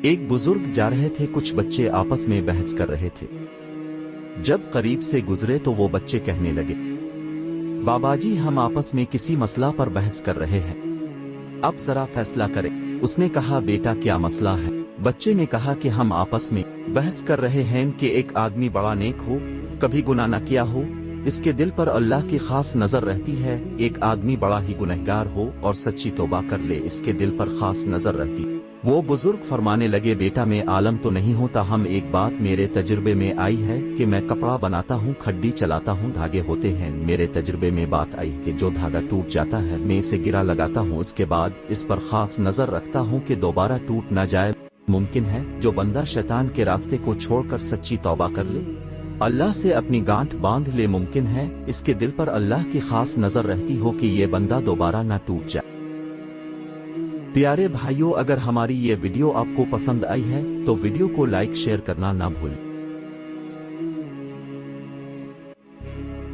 ایک بزرگ جا رہے تھے، کچھ بچے آپس میں بحث کر رہے تھے۔ جب قریب سے گزرے تو وہ بچے کہنے لگے، بابا جی ہم آپس میں کسی مسئلہ پر بحث کر رہے ہیں، اب ذرا فیصلہ کریں۔ اس نے کہا بیٹا کیا مسئلہ ہے؟ بچے نے کہا کہ ہم آپس میں بحث کر رہے ہیں کہ ایک آدمی بڑا نیک ہو، کبھی گناہ نہ کیا ہو، اس کے دل پر اللہ کی خاص نظر رہتی ہے، ایک آدمی بڑا ہی گنہگار ہو اور سچی توبہ کر لے، اس کے دل پر خاص نظر رہتی۔ وہ بزرگ فرمانے لگے بیٹا میں عالم تو نہیں ہوتا، ہم ایک بات میرے تجربے میں آئی ہے کہ میں کپڑا بناتا ہوں، کھڈی چلاتا ہوں، دھاگے ہوتے ہیں، میرے تجربے میں بات آئی کہ جو دھاگا ٹوٹ جاتا ہے میں اسے گرا لگاتا ہوں، اس کے بعد اس پر خاص نظر رکھتا ہوں کہ دوبارہ ٹوٹ نہ جائے۔ ممکن ہے جو بندہ شیطان کے راستے کو چھوڑ کر سچی توبہ کر لے، اللہ سے اپنی گانٹھ باندھ لے، ممکن ہے اس کے دل پر اللہ کی خاص نظر رہتی ہو کہ یہ بندہ دوبارہ نہ ٹوٹ جائے۔ پیارے بھائیوں، اگر ہماری یہ ویڈیو آپ کو پسند آئی ہے تو ویڈیو کو لائک شیئر کرنا نہ بھولیں۔